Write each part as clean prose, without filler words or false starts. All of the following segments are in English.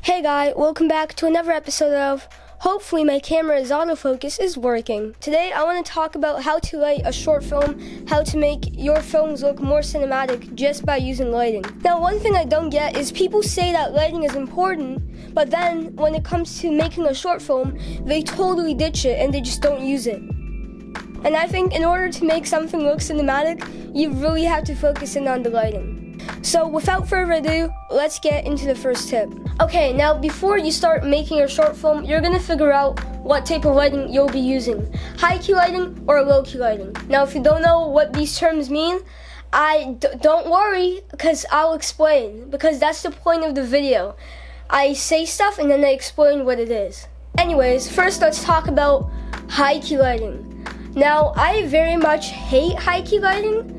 Hey guy, welcome back to another episode of Hopefully My Camera's Autofocus is Working. Today I want to talk about how to light a short film, how to make your films look more cinematic just by using lighting. Now one thing I don't get is people say that lighting is important, but then when it comes to making a short film, they totally ditch it and they just don't use it. And I think in order to make something look cinematic, you really have to focus in on the lighting. So without further ado, let's get into the first tip. Okay, now before you start making your short film, you're gonna figure out what type of lighting you'll be using. High key lighting or low key lighting. Now if you don't know what these terms mean, don't worry, because I'll explain, because that's the point of the video. I say stuff and then I explain what it is. Anyways, first let's talk about high key lighting. Now I very much hate high key lighting.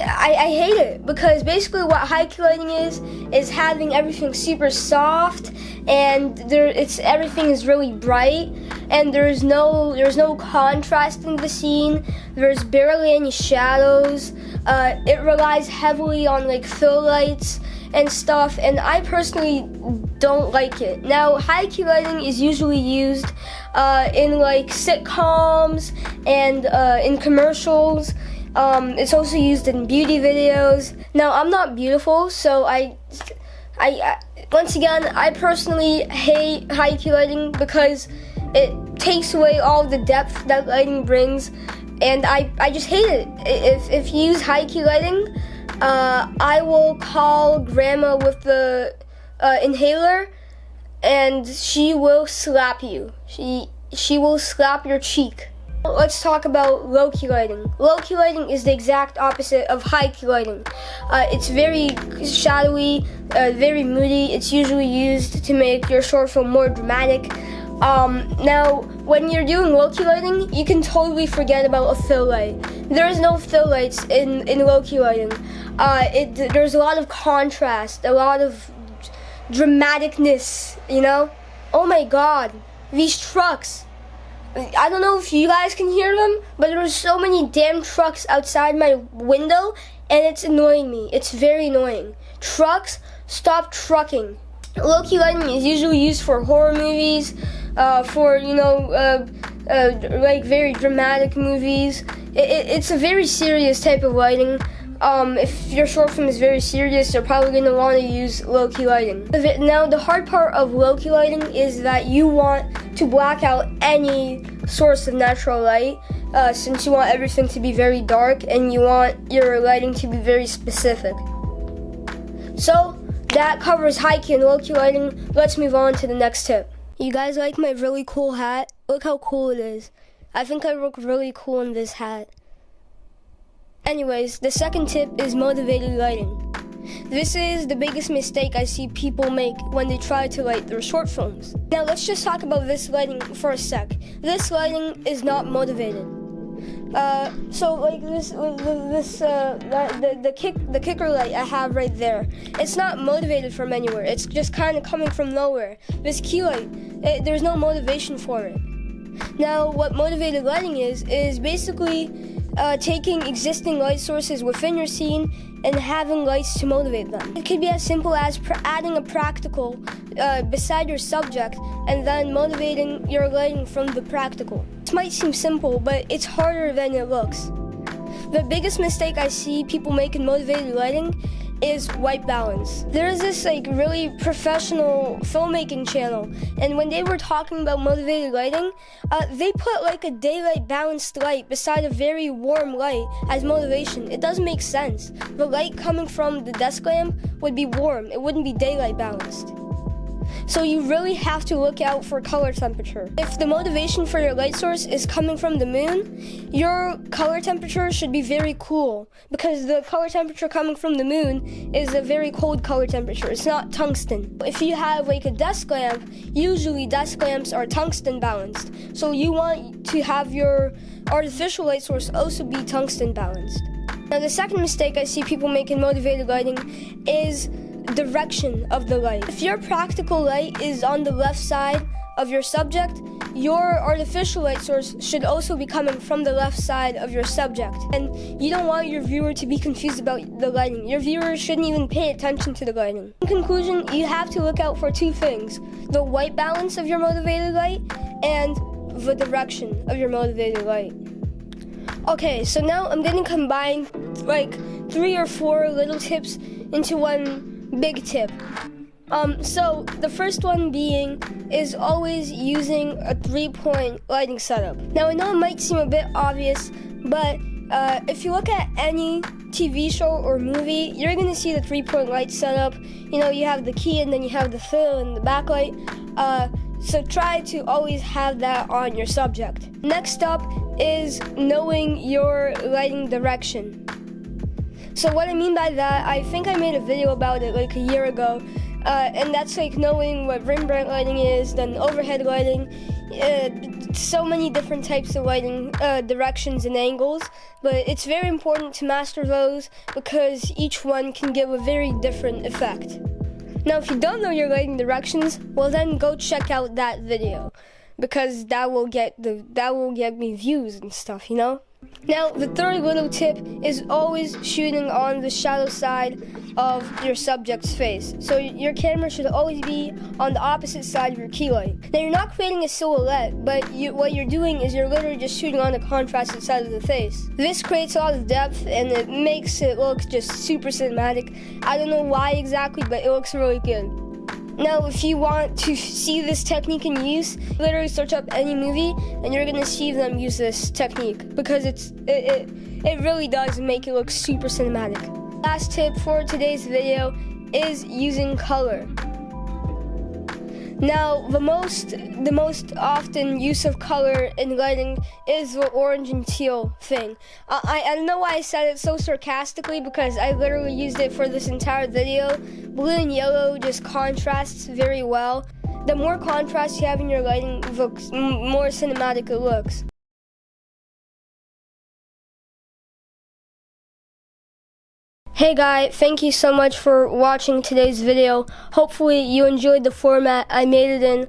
I hate it because basically what high key lighting is having everything super soft and everything is really bright and there's no contrast in the scene. There's barely any shadows. It relies heavily on like fill lights and stuff, and I personally don't like it. Now high key lighting is usually used in like sitcoms and in commercials. It's also used in beauty videos. Now, I'm not beautiful, so once again, I personally hate high key lighting because it takes away all the depth that lighting brings, and I just hate it. If you use high key lighting, I will call grandma with the inhaler, and she will slap you. She will slap your cheek. Let's talk about low key lighting. Low key lighting is the exact opposite of high key lighting. It's very shadowy, very moody. It's usually used to make your short film more dramatic. Now, when you're doing low key lighting, you can totally forget about a fill light. There is no fill lights in low key lighting. There's a lot of contrast, a lot of dramaticness, you know? Oh my god, these trucks. I don't know if you guys can hear them, but there's so many damn trucks outside my window, and it's annoying me. It's very annoying. Trucks, stop trucking. Low-key lighting is usually used for horror movies, for, like very dramatic movies. It's a very serious type of lighting. If your short film is very serious, you're probably going to want to use low-key lighting. Now, the hard part of low-key lighting is that you want to black out any source of natural light, since you want everything to be very dark and you want your lighting to be very specific. So, that covers high-key and low-key lighting. Let's move on to the next tip. You guys like my really cool hat? Look how cool it is. I think I look really cool in this hat. Anyways, the second tip is motivated lighting. This is the biggest mistake I see people make when they try to light their short films. Now let's just talk about this lighting for a sec. This lighting is not motivated. So like the kicker light I have right there, it's not motivated from anywhere. It's just kind of coming from nowhere. This key light, there's no motivation for it. Now what motivated lighting is basically taking existing light sources within your scene and having lights to motivate them. It could be as simple as adding a practical beside your subject and then motivating your lighting from the practical. This might seem simple, but it's harder than it looks. The biggest mistake I see people make in motivated lighting is white balance. There is this like really professional filmmaking channel, and when they were talking about motivated lighting, they put like a daylight balanced light beside a very warm light as motivation. It doesn't make sense. The light coming from the desk lamp would be warm. It wouldn't be daylight balanced. So you really have to look out for color temperature. If the motivation for your light source is coming from the moon, your color temperature should be very cool, because the color temperature coming from the moon is a very cold color temperature. It's not tungsten. If you have like a desk lamp, usually desk lamps are tungsten balanced. So you want to have your artificial light source also be tungsten balanced. Now the second mistake I see people make in motivated lighting is direction of the light. If your practical light is on the left side of your subject, your artificial light source should also be coming from the left side of your subject. And you don't want your viewer to be confused about the lighting. Your viewer shouldn't even pay attention to the lighting. In conclusion, you have to look out for two things: the white balance of your motivated light and the direction of your motivated light. Okay, so now I'm gonna combine like 3 or 4 little tips into one big tip. So the first one being is always using a 3-point lighting setup. Now I know it might seem a bit obvious, but if you look at any TV show or movie, you're gonna see the 3-point light setup. You know, you have the key and then you have the fill and the backlight. So try to always have that on your subject. Next up is knowing your lighting direction. So what I mean by that, I think I made a video about it like a year ago, and that's like knowing what rim bright lighting is, then overhead lighting, so many different types of lighting directions and angles, but it's very important to master those because each one can give a very different effect. Now, if you don't know your lighting directions, well then go check out that video, because that will get me views and stuff, you know? Now, the third little tip is always shooting on the shadow side of your subject's face. So your camera should always be on the opposite side of your key light. Now, you're not creating a silhouette, but what you're doing is you're literally just shooting on the contrasted side of the face. This creates a lot of depth and it makes it look just super cinematic. I don't know why exactly, but it looks really good. Now, if you want to see this technique in use, literally search up any movie and you're gonna see them use this technique because it really does make it look super cinematic. Last tip for today's video is using color. Now, the most often use of color in lighting is the orange and teal thing. I don't know why I said it so sarcastically because I literally used it for this entire video. Blue and yellow just contrasts very well. The more contrast you have in your lighting, the more cinematic it looks. Hey guys, thank you so much for watching today's video. Hopefully you enjoyed the format I made it in.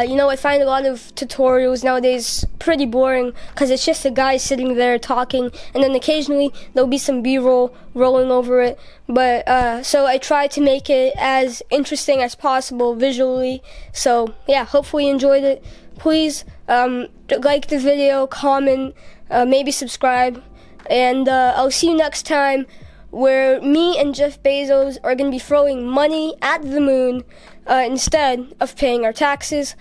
You know, I find a lot of tutorials nowadays pretty boring because it's just a guy sitting there talking and then occasionally there'll be some B-roll rolling over it. But so I try to make it as interesting as possible visually. So yeah, hopefully you enjoyed it. Please like the video, comment, maybe subscribe, and I'll see you next time, where me and Jeff Bezos are going to be throwing money at the moon instead of paying our taxes.